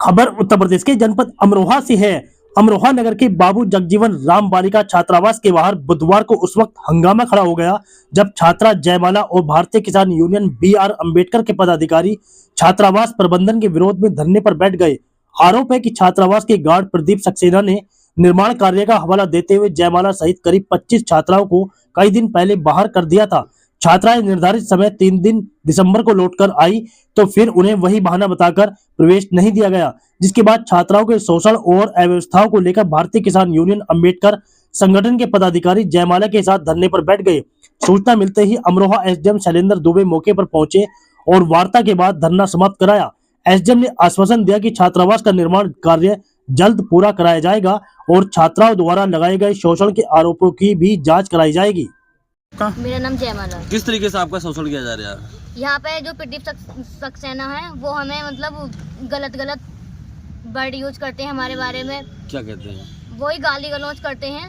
खबर उत्तर प्रदेश के जनपद अमरोहा से है। अमरोहा नगर के बाबू जगजीवन राम बालिका छात्रावास के बाहर बुधवार को उस वक्त हंगामा खड़ा हो गया जब छात्रा जयमाला और भारतीय किसान यूनियन BR अम्बेडकर के पदाधिकारी छात्रावास प्रबंधन के विरोध में धरने पर बैठ गए। आरोप है कि छात्रावास के गार्ड प्रदीप सक्सेना ने निर्माण कार्य का हवाला देते हुए जयमाला सहित करीब 25 छात्राओं को कई दिन पहले बाहर कर दिया था। छात्राएं निर्धारित समय 3 दिन दिसंबर को लौटकर आई तो फिर उन्हें वही बहाना बताकर प्रवेश नहीं दिया गया, जिसके बाद छात्राओं के शोषण और अव्यवस्थाओं को लेकर भारतीय किसान यूनियन अम्बेडकर संगठन के पदाधिकारी जयमाला के साथ धरने पर बैठ गए। सूचना मिलते ही अमरोहा SDM शैलेंद्र दुबे मौके पर पहुंचे और वार्ता के बाद धरना समाप्त कराया। SDM ने आश्वासन दिया कि छात्रावास का निर्माण कार्य जल्द पूरा कराया जाएगा और छात्राओं द्वारा लगाए गए शोषण के आरोपों की भी जाँच कराई जाएगी। मेरा नाम जयमाला। किस तरीके से आपका शोषण किया जा रहा है? यहाँ पे जो प्रदीप सक्सेना है वो हमें मतलब गलत वर्ड यूज करते हैं हमारे बारे में। क्या कहते हैं? वही गाली गलौज करते हैं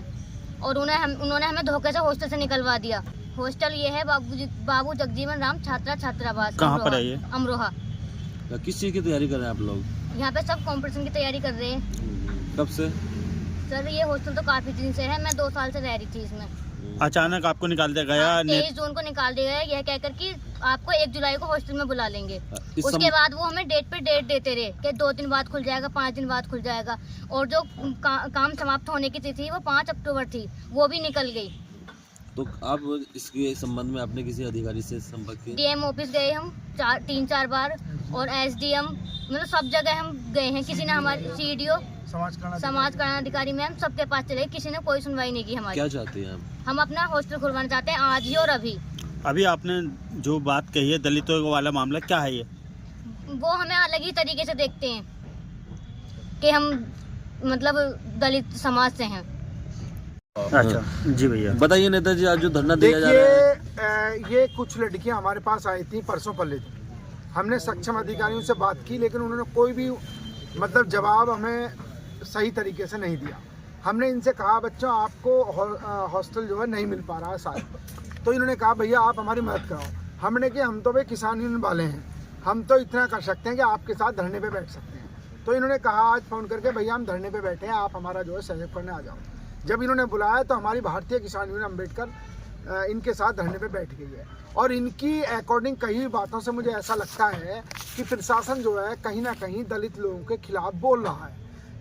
और उन्होंने हमें धोखे से हॉस्टल से निकलवा दिया। हॉस्टल ये है बाबू जगजीवन राम छात्रावास। कहाँ पर है ये? अमरोहा। किस चीज की तैयारी कर रहे हैं आप लोग? यहाँ पे सब कॉम्पिटिशन की तैयारी कर रहे हैं। कब से? सर ये हॉस्टल तो काफी दिन से है, मैं 2 साल से रह रही थी इसमें। अचानक आपको निकाल दिया गया? 23 जून को निकाल दिया गया, यह कहकर कि आपको 1 जुलाई को हॉस्टल में बुला लेंगे। उसके बाद वो हमें डेट पे डेट देते रहे कि 2 दिन बाद खुल जाएगा, 5 दिन बाद खुल जाएगा, और जो काम समाप्त होने की तिथि वो 5 अक्टूबर थी, वो भी निकल गई। तो आप इसके संबंध में आपने किसी अधिकारी से संपर्क किया? DM ऑफिस गए हम 3-4 बार और SDM मतलब सब जगह हम गए हैं। किसी ने हमारी CDO समाज कल्याण अधिकारी मैम सबके पास चले, किसी ने कोई सुनवाई नहीं की हमारी। क्या चाहते हैं आप? हम अपना हॉस्टल खुलवाना चाहते हैं आज ही और अभी। आपने जो बात कही है दलितों वाला मामला, क्या है ये? वो हमें अलग ही तरीके से देखते हैं कि हम मतलब दलित समाज से हैं। अच्छा जी भैया बताइए नेताजी, आज जो धरना दिया जा रहा है। ये कुछ लड़कियां हमारे पास आई थी परसों पहले। हमने सक्षम अधिकारियों से बात की लेकिन उन्होंने कोई भी मतलब जवाब हमें सही तरीके से नहीं दिया। हमने इनसे कहा बच्चों आपको हॉस्टल जो है नहीं मिल पा रहा है शायद, तो इन्होंने कहा भैया आप हमारी मदद कराओ। हमने कि हम तो भाई किसान यूनियन वाले हैं, हम तो इतना कर सकते हैं कि आपके साथ धरने पे बैठ सकते हैं। तो इन्होंने कहा आज फ़ोन करके भैया हम धरने पे बैठे हैं, आप हमारा जो है सहयोग करने आ जाओ। जब इन्होंने बुलाया तो हमारी भारतीय किसान यूनियन अम्बेडकर इनके साथ धरने पे बैठ गई है और इनकी अकॉर्डिंग कई बातों से मुझे ऐसा लगता है कि प्रशासन जो है कहीं ना कहीं दलित लोगों के खिलाफ बोल रहा है।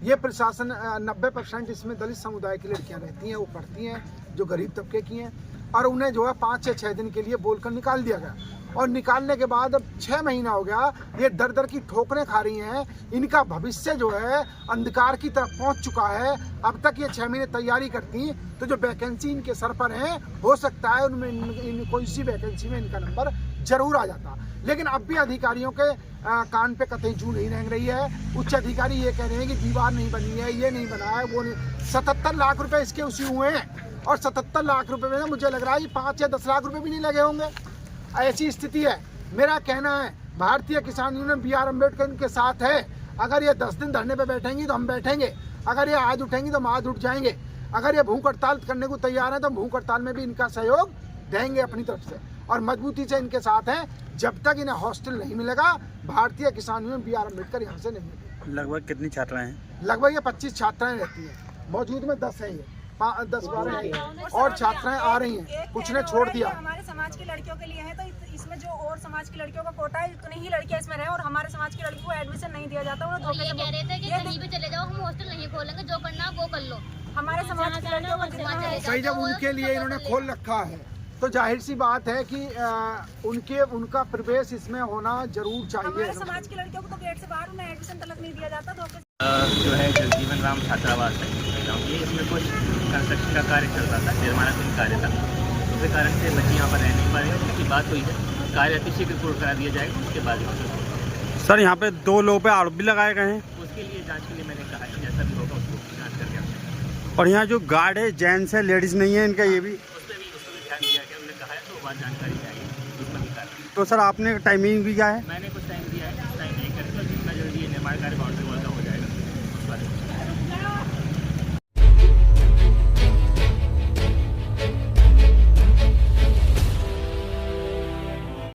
ये प्रशासन 90% इसमें दलित समुदाय की लड़कियां रहती हैं, वो पढ़ती हैं, जो गरीब तबके की हैं, और उन्हें जो है 5 या 6 दिन के लिए बोलकर निकाल दिया गया। और निकालने के बाद अब 6 महीना हो गया, ये दर दर की ठोकरें खा रही हैं। इनका भविष्य जो है अंधकार की तरफ पहुंच चुका है। अब तक ये 6 महीने तैयारी करती तो जो वैकेंसी इनके सर पर है हो सकता है उनमें कोई सी वैकेंसी में इनका नंबर जरूर आ जाता। लेकिन अब भी अधिकारियों के कान पे कतई जू नहीं रेंग रही है। उच्च अधिकारी ये कह रहे हैं कि दीवार नहीं बनी है, ये नहीं बना है, वो नहीं। 77 लाख रुपए इसके उसी हुए हैं और 77 लाख रुपए में मुझे लग रहा है 5 या 10 लाख रुपए भी नहीं लगे होंगे। ऐसी स्थिति है। मेरा कहना है भारतीय किसान यूनियन BR अम्बेडकर के साथ है। अगर ये 10 दिन धरने पे बैठेंगी तो हम बैठेंगे, अगर ये आज उठेंगी तो हम आज उठ जाएंगे, अगर ये भूख हड़ताल करने को तैयार है तो हम भूख हड़ताल में भी इनका सहयोग देंगे अपनी तरफ से और मजबूती से इनके साथ हैं। जब तक इन्हें हॉस्टल नहीं मिलेगा भारतीय किसान यूनियन BR अम्बेडकर यहाँ से नहीं मिलेगी। लगभग कितनी छात्राएं हैं? लगभग ये 25 छात्राएं रहती हैं, मौजूद में 10 हैं, ये 10-12 हैं और छात्राएं आ रही हैं, कुछ ने छोड़ दिया। हमारे समाज की लड़कियों के लिए है तो इसमें जो और समाज की लड़कियों का कोटा है उतनी ही लड़कियां इसमें रहे और हमारे समाज की लड़कियों को एडमिशन नहीं दिया जाता। वो ये कह रहे थे कि कहीं भी चले जाओ, हम हॉस्टल नहीं खोलेंगे, जो करना वो कर लो। हमारे समाज की लड़कियों को सही जब उनके लिए इन्होंने खोल रखा है तो जाहिर सी बात है कि उनका प्रवेश इसमें होना जरूर चाहिए। हमारे समाज की लड़कियों को तो गेट से बाहर उन्हें एडमिशन तक नहीं दिया जाता। जो है जगजीवन राम छात्रावास है, ये इसमें कुछ कंस्ट्रक्शन का कार्य चल रहा था, निर्माणाधीन कार्य था, उसके कारण से बच्चे यहाँ पर रह नहीं पा रहे हैं। उसकी बात हुई है, कार्य अतिशीघ्र पूर्ण करा दिया जाएगा, उसके बाद सर यहाँ पे 2 लोगों पे आरोप भी लगाए गए हैं। उसके लिए जाँच के लिए मैंने कहा कि जैसा भी होगा उसको जाँच करके आते। और यहाँ जो गार्ड है जेंट्स है लेडीज़ नहीं है, इनका ये भी उसको भी ध्यान दिया गया, उन्होंने कहा है तो वहाँ जानकारी चाहिए उसमें भी कार्य। तो सर आपने टाइमिंग भी क्या है? मैंने कुछ टाइम दिया है, उस टाइम नहीं करके जितना जल्दी ये निर्माण कार्य बाउंड्री वॉल का हो जाएगा उस बारे में